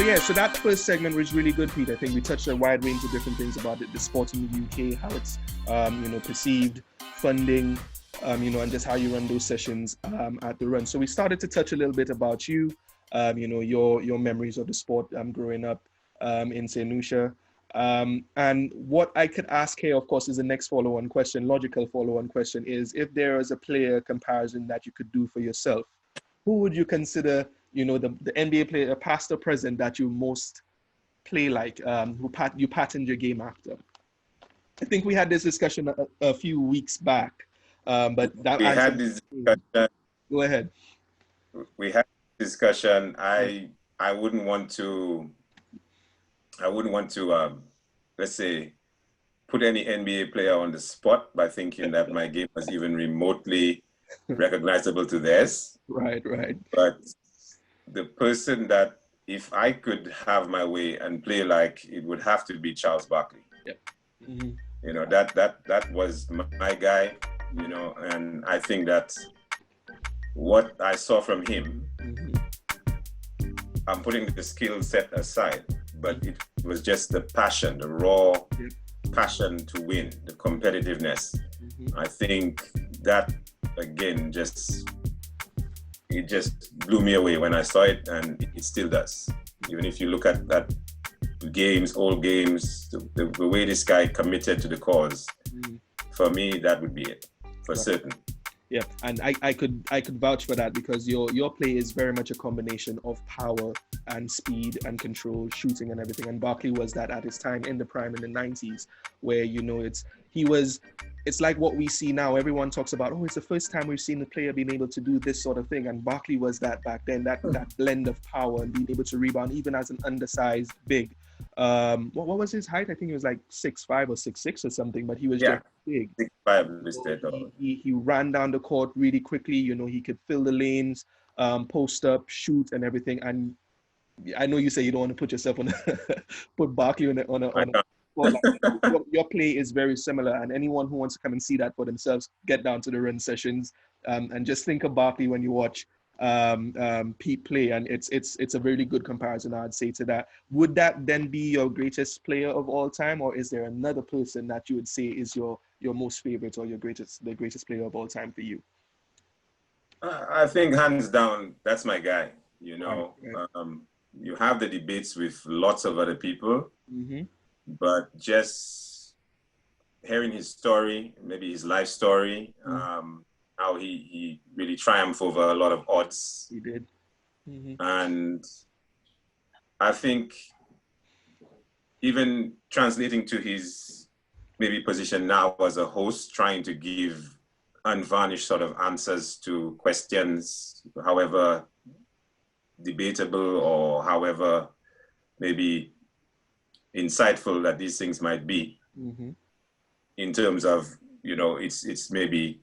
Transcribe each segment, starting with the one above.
yeah, so that first segment was really good, Pete. I think we touched a wide range of different things about the sport in the UK, how it's perceived, funding, and just how you run those sessions at the Run. So we started to touch a little bit about you, your memories of the sport growing up in St. Lucia. And what I could ask here, of course, is the next follow-on question, logical follow-on question is, if there is a player comparison that you could do for yourself, who would you consider, the NBA player, past or present, that you most play like, you patterned your game after? I think we had this discussion a few weeks back, but that we had this discussion. Go ahead. We had this discussion. I wouldn't want to, let's say, put any NBA player on the spot by thinking that my game was even remotely recognizable to theirs. Right. But the person that, if I could have my way and play like, it would have to be Charles Barkley. Yep. Mm-hmm. That was my guy, and I think that what I saw from him, mm-hmm. I'm putting the skill set aside, but it was just the passion, the raw passion to win, the competitiveness. Mm-hmm. I think that, again, it just blew me away when I saw it, and it still does. Even if you look at that old games, the way this guy committed to the cause, for me, that would be it, for certain. Yeah, and I could vouch for that, because your play is very much a combination of power and speed and control, shooting and everything. And Barkley was that at his time in the prime in the 90s, where it's like what we see now. Everyone talks about, it's the first time we've seen the player being able to do this sort of thing. And Barkley was that back then, that blend of power and being able to rebound, even as an undersized big. What was his height? I think he was like 6'5" or 6'6" or something, but he was just big. 6'5" listed. He ran down the court really quickly. He could fill the lanes, post up, shoot, and everything. And I know you say you don't want to put yourself put Barkley on a your play is very similar, and anyone who wants to come and see that for themselves, get down to the Run sessions, and just think of Barkley when you watch Pete play, and it's a really good comparison, I'd say, to that. Would that then be your greatest player of all time, or is there another person that you would say is your most favorite, or the greatest player of all time for you? I think hands down, that's my guy. Right. You have the debates with lots of other people, mm-hmm. but just hearing his story, maybe his life story, how he really triumphed over a lot of odds. He did. Mm-hmm. And I think even translating to his maybe position now as a host, trying to give unvarnished sort of answers to questions, however debatable or however maybe insightful that these things might be, mm-hmm. in terms of, it's maybe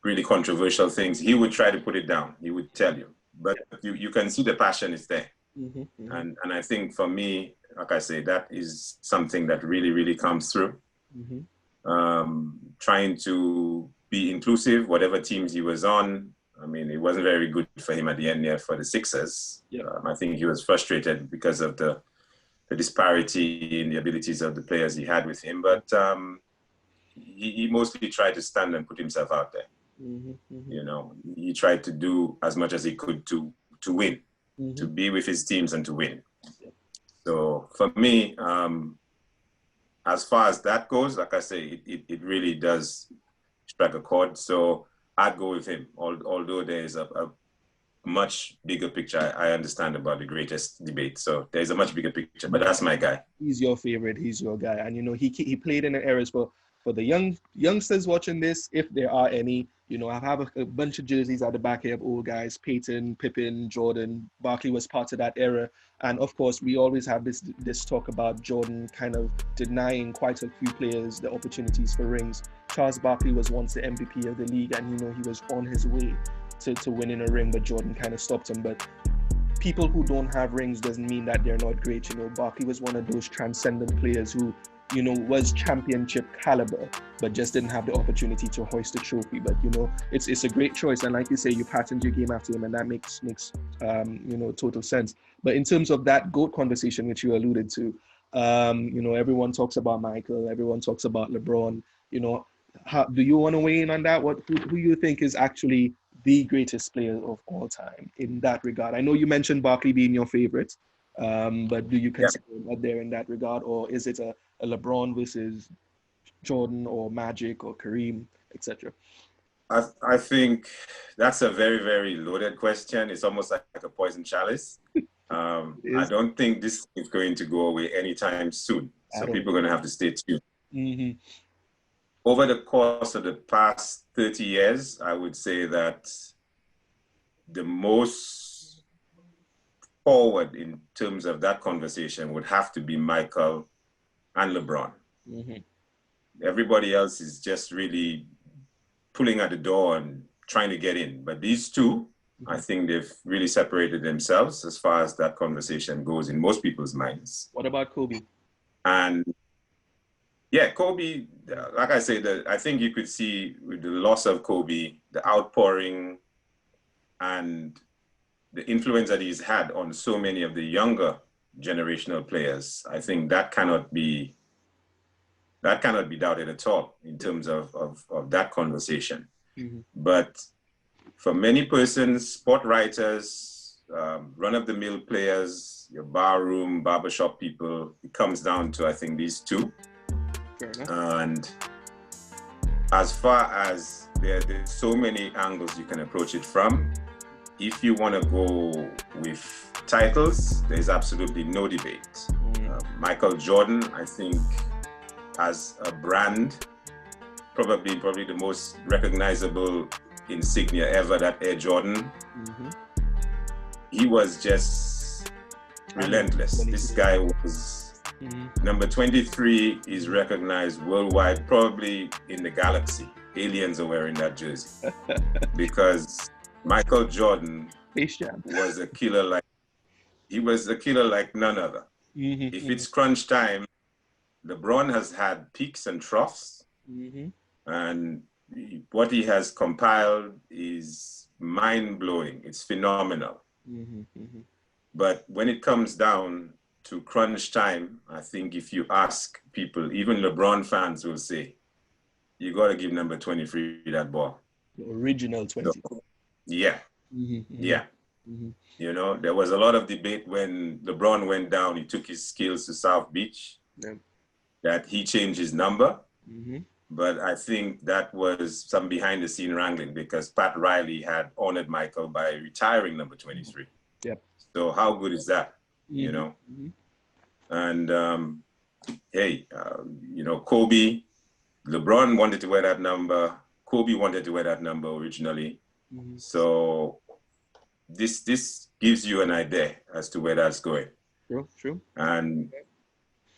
really controversial things, he would try to put it down. He would tell you, but you can see the passion is there. Mm-hmm. Mm-hmm. And I think for me, like I say, that is something that really, really comes through. Mm-hmm. Trying to be inclusive, whatever teams he was on. I mean, it wasn't very good for him at the end there for the Sixers. Yeah. I think he was frustrated because of the disparity in the abilities of the players he had with him, but he mostly tried to stand and put himself out there. Mm-hmm. Mm-hmm. He tried to do as much as he could to win, mm-hmm. to be with his teams and to win. Yeah. So for me, as far as that goes, like I say, it really does strike a chord. So I'd go with him, although there's a much bigger picture. I understand about the greatest debate. So there's a much bigger picture, but that's my guy. He's your favorite. He's your guy. And, he played in the eras for the youngsters watching this, if there are any, I have a bunch of jerseys at the back here of old guys, Peyton, Pippen, Jordan. Barkley was part of that era. And of course, we always have this talk about Jordan kind of denying quite a few players the opportunities for rings. Charles Barkley was once the MVP of the league, and, he was on his way to winning a ring, but Jordan kind of stopped him. But people who don't have rings doesn't mean that they're not great. Barkley was one of those transcendent players who was championship caliber, but just didn't have the opportunity to hoist a trophy. But it's a great choice, and like you say, you patterned your game after him, and that makes total sense. But in terms of that GOAT conversation which you alluded to, everyone talks about Michael, everyone talks about LeBron. How do you want to weigh in on that? Who you think is actually the greatest player of all time in that regard? I know you mentioned Barkley being your favorite, but do you Yeah. consider him up there in that regard, or is it a LeBron versus Jordan or Magic or Kareem, etc.? I think that's a very, very loaded question. It's almost like a poison chalice. I don't think this is going to go away anytime soon. So people are going to have to stay tuned. Mm-hmm. Over the course of the past 30 years, I would say that the most forward in terms of that conversation would have to be Michael and LeBron. Mm-hmm. Everybody else is just really pulling at the door and trying to get in. But these two, I think they've really separated themselves as far as that conversation goes in most people's minds. What about Kobe? And yeah, Kobe, like I said, I think you could see with the loss of Kobe, the outpouring and the influence that he's had on so many of the younger generational players. I think that cannot be doubted at all in terms of that conversation. Mm-hmm. But for many persons, sport writers, run-of-the-mill players, your barroom, barbershop people, it comes down to, I think, these two. Fair enough. And as far as there's so many angles you can approach it from, if you want to go with titles, there's absolutely no debate. Michael Jordan, I think, as a brand, probably the most recognizable insignia ever, that Air Jordan. Mm-hmm. He was just relentless. This guy was number 23 is recognized worldwide, probably in the galaxy. Aliens are wearing that jersey because Michael Jordan was a killer like none other. Mm-hmm. If it's crunch time, LeBron has had peaks and troughs, and what he has compiled is mind-blowing. It's phenomenal. But when it comes down to crunch time, I think if you ask people, even LeBron fans will say, you got to give number 23 that ball. The original 20. So, yeah. There was a lot of debate when LeBron went down. He took his skills to South Beach. That he changed his number. But I think that was some behind the scene wrangling because Pat Riley had honored Michael by retiring number 23. So how good is that? And Kobe, LeBron wanted to wear that number. Kobe wanted to wear that number originally. So this gives you an idea as to where that's going. True. And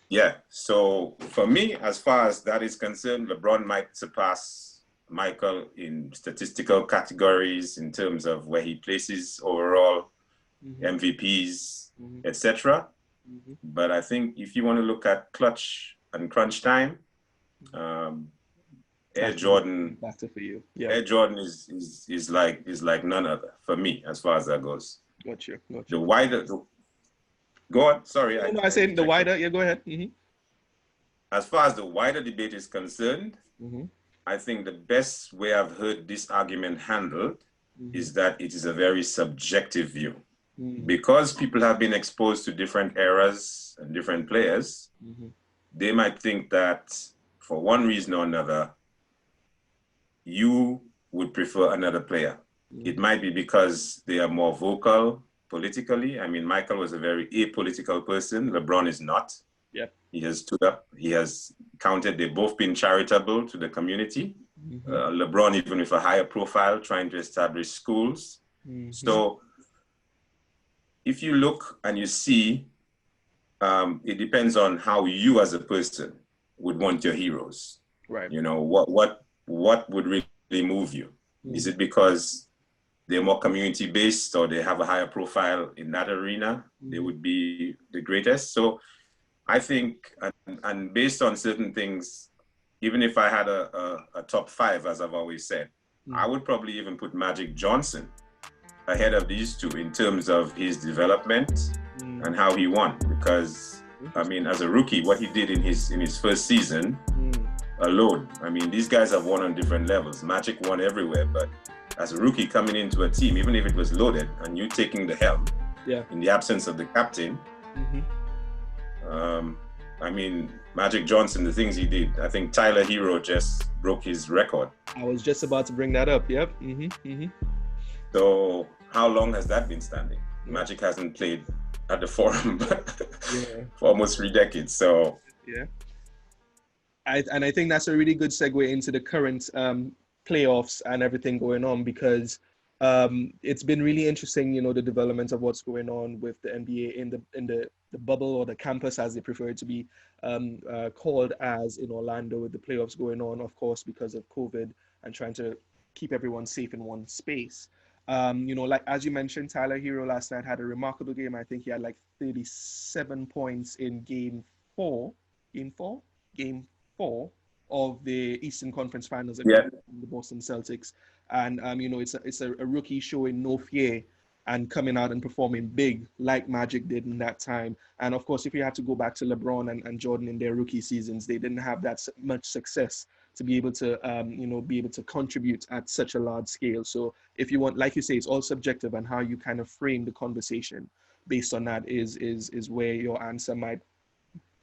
yeah, so for me, as far as that is concerned, LeBron might surpass Michael in statistical categories in terms of where he places overall, MVPs, etc. But I think if you want to look at clutch and crunch time, Air Jordan, better for you. Air Jordan is like none other for me as far as that goes. Gotcha. The wider, go on. Sorry, I said the wider. Yeah, go ahead. As far as the wider debate is concerned, I think the best way I've heard this argument handled is that it is a very subjective view. Because people have been exposed to different eras and different players, they might think that for one reason or another, you would prefer another player. It might be because they are more vocal politically. I mean, Michael was a very apolitical person. LeBron is not. He has stood up. He has counted. They've both been charitable to the community. LeBron, even with a higher profile, trying to establish schools. So if you look and you see, it depends on how you as a person would want your heroes. Right. What would really move you? Is it because they're more community-based or they have a higher profile in that arena? They would be the greatest. So I think, and based on certain things, even if I had a top five, as I've always said, I would probably even put Magic Johnson ahead of these two in terms of his development and how he won. Because I mean, as a rookie, what he did in his first season alone, I mean, these guys have won on different levels. Magic won everywhere, but as a rookie coming into a team, even if it was loaded, and you taking the helm in the absence of the captain, I mean, Magic Johnson, the things he did, I think Tyler Hero just broke his record. I was just about to bring that up. Yep. So how long has that been standing? Magic hasn't played at the Forum for almost 3 decades. So I think that's a really good segue into the current playoffs and everything going on, because it's been really interesting, you know, the development of what's going on with the NBA in the bubble, or the campus as they prefer it to be called as, in Orlando, with the playoffs going on, of course, because of COVID and trying to keep everyone safe in one space. You know, like as you mentioned, Tyler Hero last night had a remarkable game. I think he had like 37 points in game four of the Eastern Conference Finals against the Boston Celtics. And you know, it's a rookie showing no fear and coming out and performing big like Magic did in that time. And of course, if you have to go back to LeBron and Jordan in their rookie seasons, they didn't have that much success to be able to you know, be able to contribute at such a large scale. So if you want, like you say, it's all subjective, and how you kind of frame the conversation based on that is where your answer might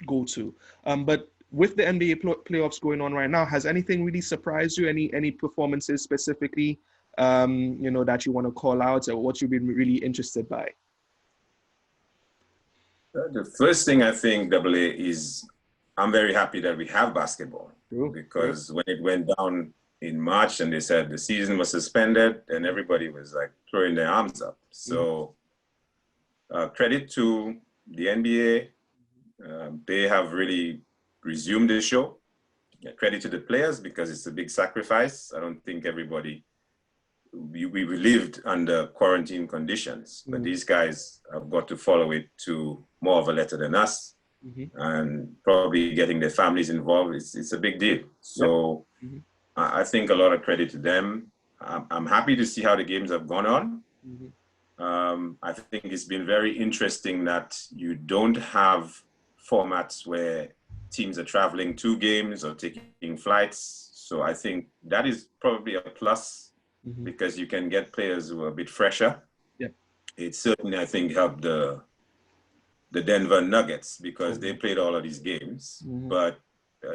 go to. But with the NBA playoffs going on right now, has anything really surprised you? Any performances specifically, you know, that you want to call out, or what you've been really interested by? The first thing I think, Double A, is I'm very happy that we have basketball. Because when it went down in March and they said the season was suspended, and everybody was like throwing their arms up. So credit to the NBA. They have really resumed the show. Credit to the players, because it's a big sacrifice. I don't think everybody, we lived under quarantine conditions, but these guys have got to follow it to more of a letter than us. And probably getting their families involved, it's a big deal. So I think a lot of credit to them. I'm happy to see how the games have gone on. I think it's been very interesting that you don't have formats where teams are traveling 2 games or taking flights. So I think that is probably a plus, because you can get players who are a bit fresher. It certainly, I think, helped the Denver Nuggets, because they played all of these games. But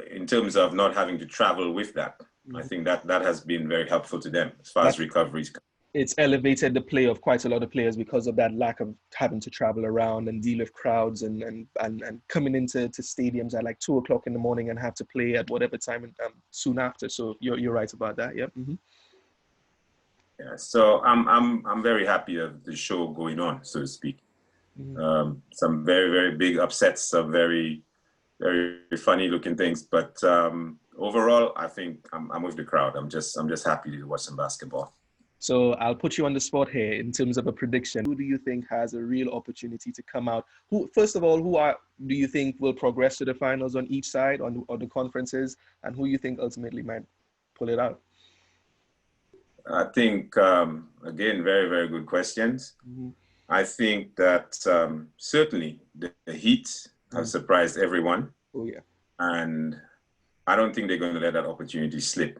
in terms of not having to travel with that, I think that has been very helpful to them as far as recoveries. It's elevated the play of quite a lot of players because of that lack of having to travel around and deal with crowds and coming into stadiums at like 2 o'clock in the morning and have to play at whatever time soon after. So you're right about that. Yep. Yeah. So I'm very happy of the show going on, so to speak. Some very, very big upsets, some very, very funny looking things, but overall, I think I'm with the crowd. I'm just happy to watch some basketball. So I'll put you on the spot here in terms of a prediction. Who do you think has a real opportunity to come out? First of all, do you think will progress to the finals on each side, on the conferences, and who you think ultimately might pull it out? I think, again, very, very good questions. I think that certainly the Heat have surprised everyone. Oh, yeah. And I don't think they're going to let that opportunity slip.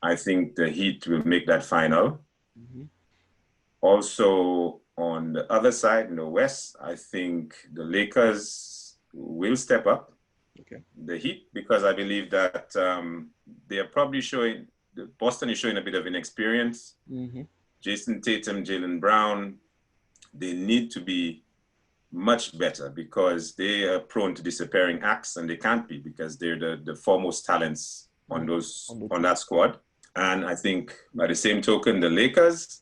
I think the Heat will make that final. Also, on the other side, in the West, I think the Lakers will step up. The Heat, because I believe that they are probably showing, Boston is showing a bit of inexperience. Jason Tatum, Jaylen Brown, they need to be much better, because they are prone to disappearing acts, and they can't be, because they're the foremost talents on that squad. And I think by the same token, the Lakers,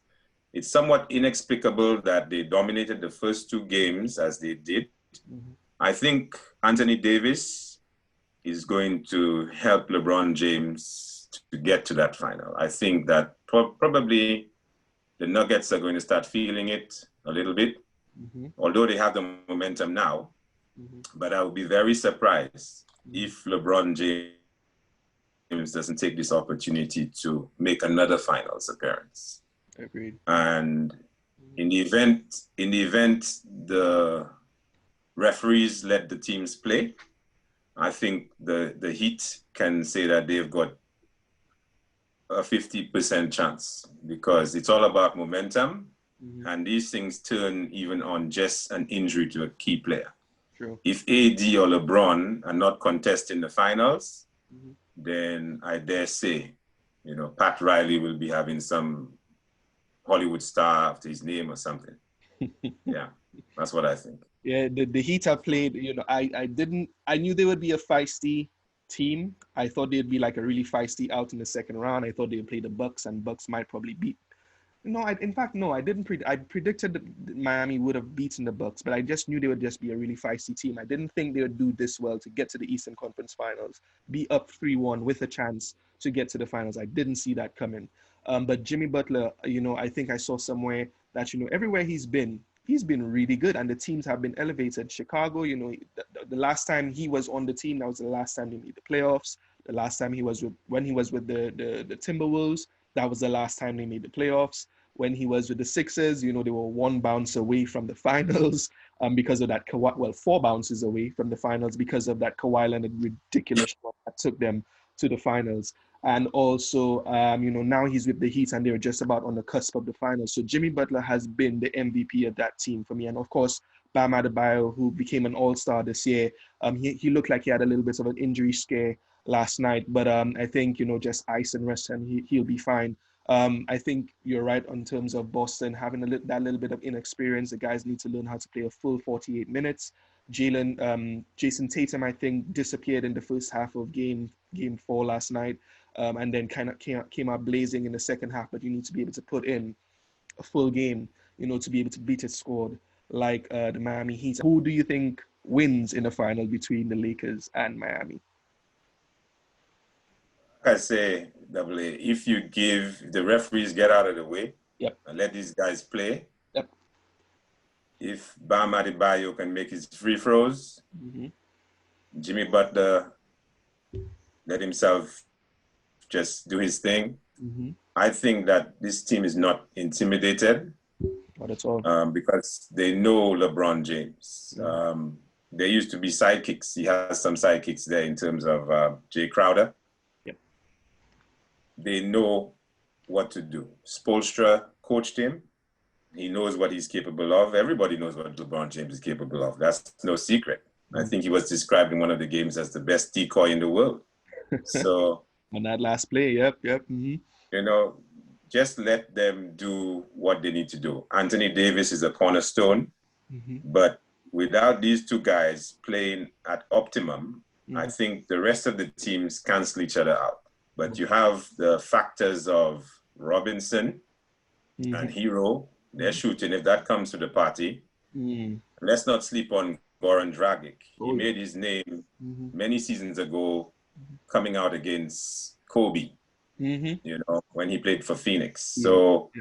it's somewhat inexplicable that they dominated the first 2 games as they did. I think Anthony Davis is going to help LeBron James to get to that final. I think that probably the Nuggets are going to start feeling it a little bit. Although they have the momentum now, But I would be very surprised if LeBron James doesn't take this opportunity to make another finals appearance. Agreed. And in the event the referees let the teams play, I think the Heat can say that they've got a 50% chance, because it's all about momentum, and these things turn even on just an injury to a key player. True. If AD or LeBron are not contesting the finals, then I dare say, Pat Riley will be having some Hollywood star after his name or something. Yeah, that's what I think. Yeah, the Heat have played, I knew they would be a feisty team. I thought they'd be like a really feisty out in the second round. I thought they'd play the Bucks, and Bucks might probably beat. No, in fact, no, I didn't. I predicted that Miami would have beaten the Bucks, but I just knew they would just be a really feisty team. I didn't think they would do this well to get to the Eastern Conference Finals, be up 3-1 with a chance to get to the finals. I didn't see that coming. But Jimmy Butler, I think I saw somewhere that, everywhere he's been really good, and the teams have been elevated. Chicago, the last time he was on the team, that was the last time they made the playoffs. The last time when he was with the Timberwolves, that was the last time they made the playoffs. When he was with the Sixers, they were one bounce away from the finals because of that. 4 bounces away from the finals because of that Kawhi Leonard ridiculous shot that took them to the finals. And also, now he's with the Heat, and they're just about on the cusp of the finals. So Jimmy Butler has been the MVP of that team for me. And of course, Bam Adebayo, who became an all-star this year, he looked like he had a little bit of an injury scare last night. But I think, just ice and rest, and he'll be fine. I think you're right in terms of Boston having that little bit of inexperience. The guys need to learn how to play a full 48 minutes. Jason Tatum, I think, disappeared in the first half of game 4 last night, and then kind of came out blazing in the second half. But you need to be able to put in a full game, to be able to beat a squad like the Miami Heat. Who do you think wins in the final between the Lakers and Miami? I say, Double A, if you give the referees get out of the way, Yep, and let these guys play, yep, if Bam Adebayo can make his free throws, Jimmy Butler let himself just do his thing, I think that this team is not intimidated. Not at all. Because they know LeBron James. There used to be sidekicks. He has some sidekicks there in terms of Jay Crowder. They know what to do. Spoelstra coached him. He knows what he's capable of. Everybody knows what LeBron James is capable of. That's no secret. I think he was described in one of the games as the best decoy in the world. So on that last play, yep. Just let them do what they need to do. Anthony Davis is a cornerstone, but without these two guys playing at optimum, I think the rest of the teams cancel each other out. But you have the factors of Robinson and Hero. They're shooting. If that comes to the party, let's not sleep on Goran Dragic. He made his name many seasons ago coming out against Kobe, when he played for Phoenix. So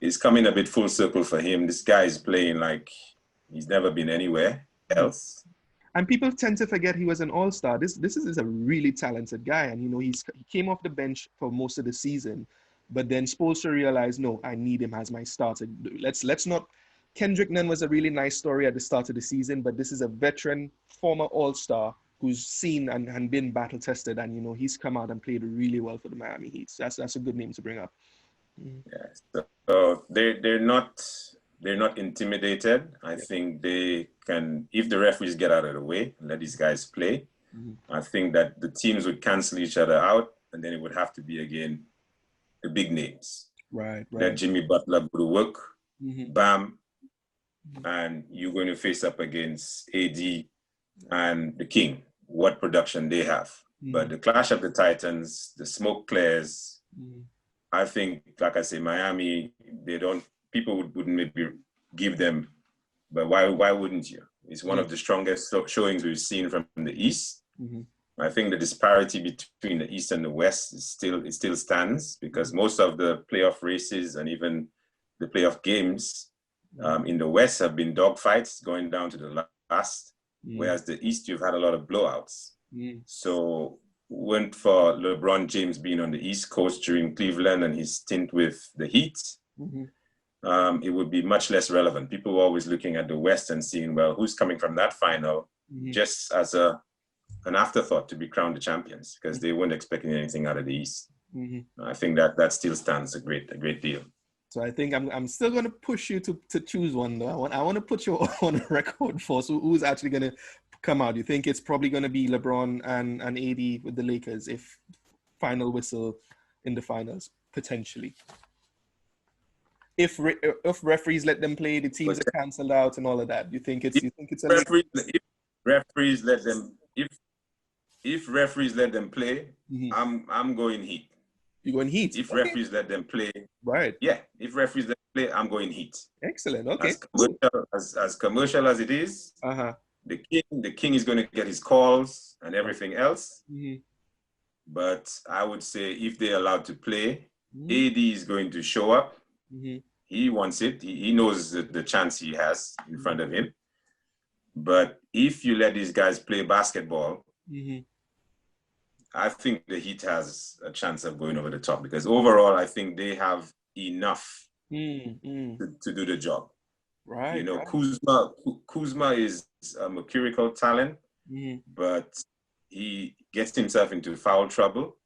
it's coming a bit full circle for him. This guy is playing like he's never been anywhere else. And people tend to forget he was an all-star. This is a really talented guy, and he came off the bench for most of the season, but then Spoelstra realized, no, I need him as my starter. Let's not. Kendrick Nunn was a really nice story at the start of the season, but this is a veteran, former all-star who's seen and been battle-tested, and he's come out and played really well for the Miami Heat. So that's a good name to bring up. Yes, so they're not intimidated. I think they can, if the referees get out of the way and let these guys play, I think that the teams would cancel each other out, and then it would have to be, again, the big names. Right. Let Jimmy Butler go to work, Bam, and you're going to face up against AD and the King, what production they have. But the clash of the Titans, the smoke clears, I think, like I say, Miami, people wouldn't maybe give them, but why wouldn't you? It's one of the strongest showings we've seen from the East. I think the disparity between the East and the West still stands, because most of the playoff races and even the playoff games in the West have been dogfights going down to the last. whereas the East, you've had a lot of blowouts. Mm. So went for LeBron James being on the East Coast during Cleveland and his stint with the Heat, it would be much less relevant. People were always looking at the West and seeing, well, who's coming from that final, just as an afterthought to be crowned the champions, because they weren't expecting anything out of the East. I think that still stands a great deal. So I think I'm still going to push you to choose one, though. I want to put you on record for. So who's actually going to come out? You think it's probably going to be LeBron and AD with the Lakers if final whistle in the finals, potentially? If referees let them play, the teams are cancelled out and all of that. You think it's a referees, if referees let them if referees let them play, I'm going Heat. You going Heat? If referees let them play, right? Yeah. If referees let them play, I'm going Heat. Excellent. Okay. As commercial as it is, the king is going to get his calls and everything else. But I would say if they're allowed to play, AD is going to show up. He wants it. He knows the chance he has in front of him. But if you let these guys play basketball, I think the Heat has a chance of going over the top, because overall, I think they have enough to do the job. Right. You know, Kuzma is a mercurial talent, but he gets himself into foul trouble.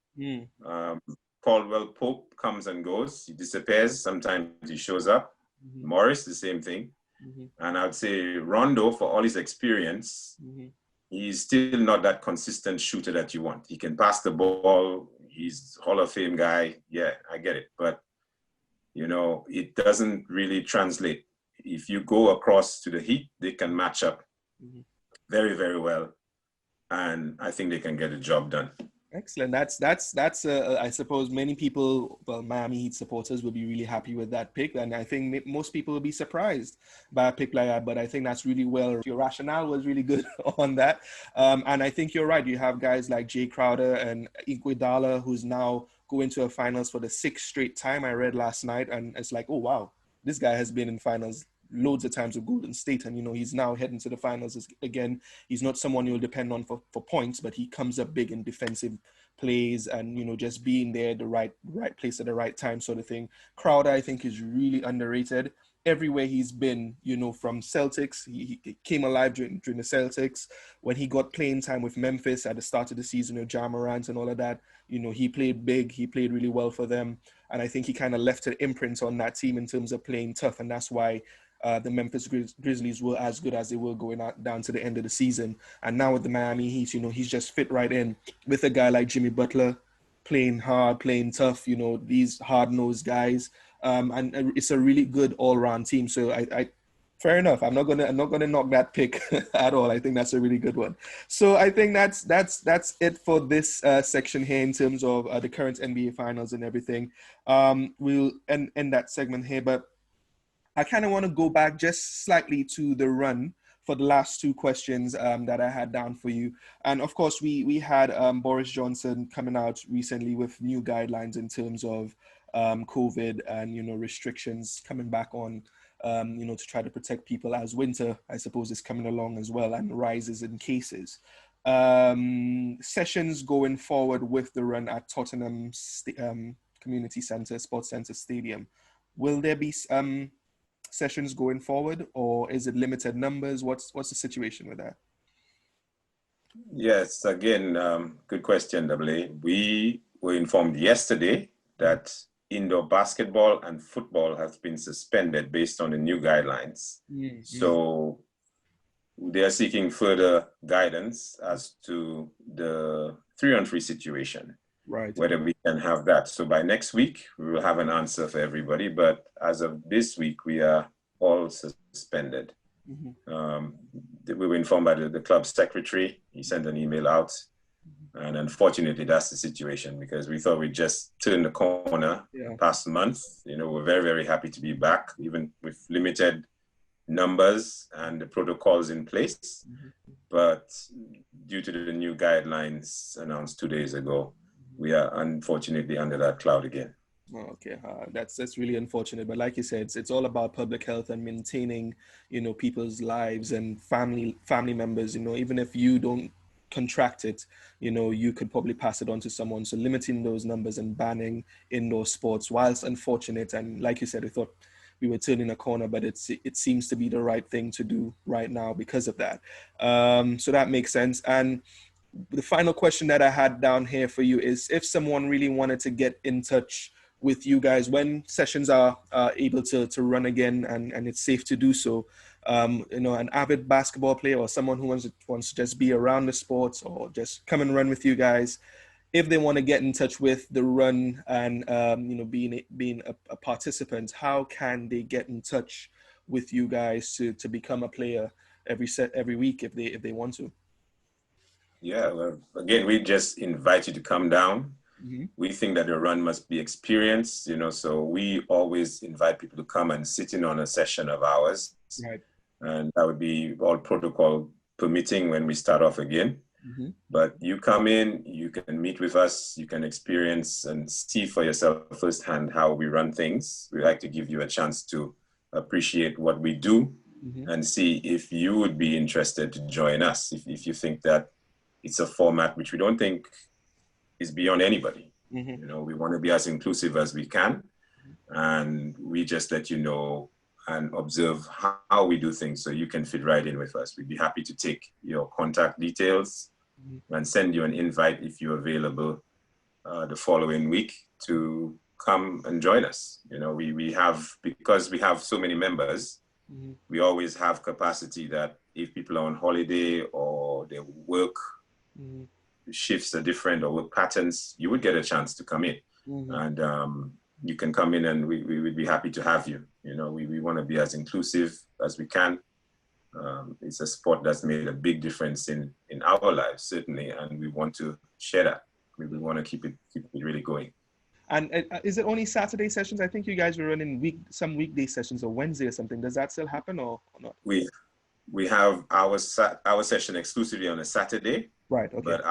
Caldwell Pope comes and goes. He disappears. Sometimes he shows up. Morris, the same thing. And I'd say Rondo, for all his experience, he's still not that consistent shooter that you want. He can pass the ball. He's Hall of Fame guy. Yeah, I get it. But, you know, it doesn't really translate. If you go across to the Heat, they can match up very, very well. And I think they can get the job done. Excellent. That's I suppose many people, well, Miami Heat supporters will be really happy with that pick, and I think most people will be surprised by a pick like that. But I think that's really well. Your rationale was really good on that, and I think you're right. You have guys like Jay Crowder and Iguodala, who's now going to a finals for the 6th straight time. I read last night, and it's like, oh wow, this guy has been in finals loads of times with Golden State, and you know he's now heading to the finals again. He's not someone you'll depend on for points, but he comes up big in defensive plays and, you know, just being there at the right place at the right time, sort of thing. Crowder, I think, is really underrated. Everywhere he's been, you know, from Celtics, he came alive during the Celtics. When he got playing time with Memphis at the start of the season with Ja Morant and all of that, you know, he played big. He played really well for them, and I think he kind of left an imprint on that team in terms of playing tough, and that's why the Memphis Grizzlies were as good as they were going down to the end of the season. And now with the Miami Heat, you know, he's just fit right in with a guy like Jimmy Butler, playing hard, playing tough, you know, these hard-nosed guys. And it's a really good all-round team. So I fair enough. I'm not gonna knock that pick at all. I think that's a really good one. So I think that's it for this section here in terms of the current NBA finals and everything. We'll end that segment here, but I kind of want to go back just slightly to the run for the last 2 questions that I had down for you. And of course, we had Boris Johnson coming out recently with new guidelines in terms of COVID and, you know, restrictions coming back on, you know, to try to protect people as winter, I suppose, is coming along as well, and rises in cases. Sessions going forward with the run at Tottenham Community Centre, Sports Centre Stadium. Will there be sessions going forward, or is it limited numbers? What's the situation with that? Yes, again, good question, AA. We were informed yesterday that indoor basketball and football has been suspended based on the new guidelines. So they are seeking further guidance as to the 3-on-3 situation. Right. Whether we can have that. So by next week, we will have an answer for everybody. But as of this week, we are all suspended. We were informed by the club secretary. He sent an email out. And unfortunately, that's the situation, because we thought we'd just turn the corner past month. You know, we're very, very happy to be back, even with limited numbers and the protocols in place. But due to the new guidelines announced 2 days ago, we are unfortunately under that cloud again. Okay, that's really unfortunate. But like you said, it's all about public health and maintaining, people's lives and family members. Even if you don't contract it, you could probably pass it on to someone. So limiting those numbers and banning indoor sports, whilst unfortunate, and like you said, I thought we were turning a corner, but it seems to be the right thing to do right now because of that. So that makes sense. And the final question that I had down here for you is if someone really wanted to get in touch with you guys when sessions are able to run again and it's safe to do so, an avid basketball player or someone who wants to just be around the sports or just come and run with you guys, if they want to get in touch with the run and being a participant, how can they get in touch with you guys to become a player every week if they want to? Yeah, well, again, we just invite you to come down. Mm-hmm. We think that the run must be experienced, so we always invite people to come and sit in on a session of ours. Right. And that would be all protocol permitting when we start off again. Mm-hmm. But you come in, you can meet with us, you can experience and see for yourself firsthand how we run things. We like to give you a chance to appreciate what we do Mm-hmm. and see if you would be interested to join us, if you think that it's a format which we don't think is beyond anybody. Mm-hmm. We want to be as inclusive as we can, and we just let you know and observe how we do things so you can fit right in with us. We'd be happy to take your contact details and send you an invite if you're available the following week to come and join us. We have, because we have so many members, Mm-hmm. we always have capacity that if people are on holiday or they work Mm-hmm. shifts are different or work patterns, you would get a chance to come in. Mm-hmm. And you can come in and we would be happy to have you. We want to be as inclusive as we can. It's a sport that's made a big difference in our lives, certainly, and we want to share that. We want to keep it really going. And is it only Saturday sessions? I think you guys were running some weekday sessions or Wednesday or something. Does that still happen or not? We have our session exclusively on a Saturday. Right. Okay. But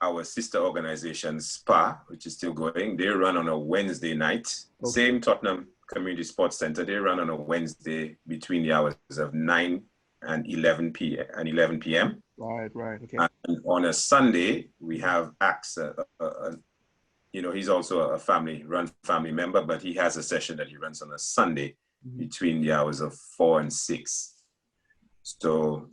our sister organization, SPA, which is still going, they run on a Wednesday night. Okay. Same Tottenham Community Sports Center. They run on a Wednesday between the hours of 9 and 11 p.m. Right. Right. Okay. And on a Sunday, we have AXA. He's also a family member, but he has a session that he runs on a Sunday between the hours of 4 and 6. So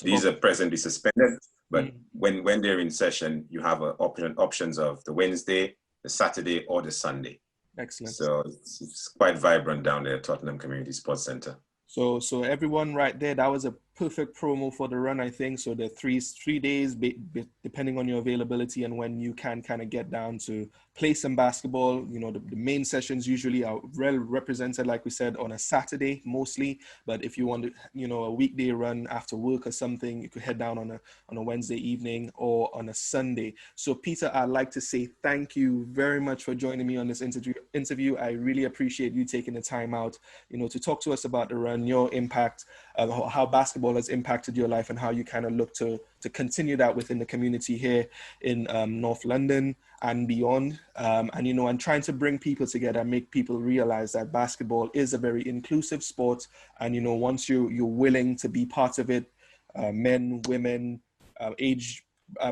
these are presently suspended. But when they're in session, you have options of the Wednesday, the Saturday, or the Sunday. Excellent. So it's quite vibrant down there at Tottenham Community Sports Center. So everyone right there, that was a perfect promo for the run, I think. So the three days, depending on your availability and when you can kind of get down to play some basketball. The main sessions usually are well represented, like we said, on a Saturday mostly. But if you want to, a weekday run after work or something, you could head down on a Wednesday evening or on a Sunday. So Peter, I'd like to say thank you very much for joining me on this interview. I really appreciate you taking the time out, to talk to us about the run, your impact, how basketball has impacted your life and how you kind of look to continue that within the community here in North London and beyond. And trying to bring people together, make people realize that basketball is a very inclusive sport. And, once you're willing to be part of it, men, women, age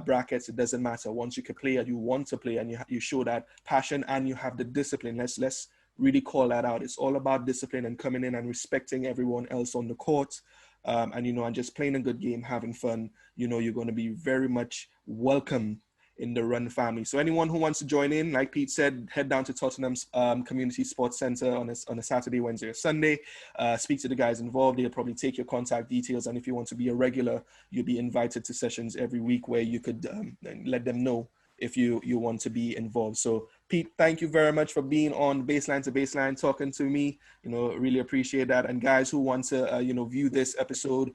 brackets, it doesn't matter. Once you can play and you want to play and you show that passion and you have the discipline, let's really call that out. It's all about discipline and coming in and respecting everyone else on the court. And just playing a good game, having fun, you're going to be very much welcome in the Run family. So anyone who wants to join in, like Pete said, head down to Tottenham's Community Sports Center on a Saturday, Wednesday, or Sunday. Speak to the guys involved. They'll probably take your contact details. And if you want to be a regular, you'll be invited to sessions every week where you could let them know if you want to be involved. So Pete, thank you very much for being on Baseline to Baseline, talking to me. Really appreciate that. And guys who want to, view this episode,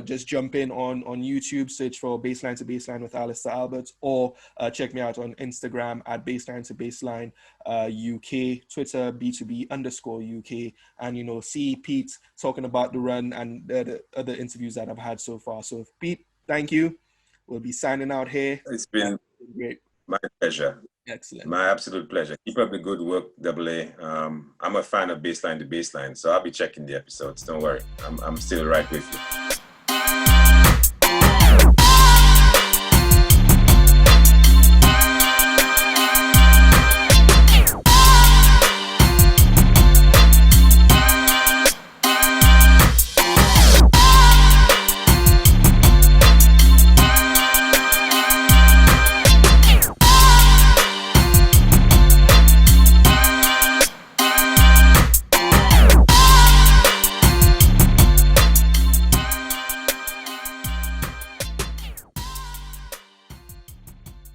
just jump in on YouTube, search for Baseline to Baseline with Alister Alberts, or check me out on Instagram at Baseline to Baseline UK, Twitter B2B_UK, and see Pete talking about the run and the other interviews that I've had so far. So Pete, thank you. We'll be signing out here. It's been great. My pleasure. Excellent. My absolute pleasure. Keep up the good work, Double A. I'm a fan of Baseline to Baseline, so I'll be checking the episodes. Don't worry, I'm still right with you.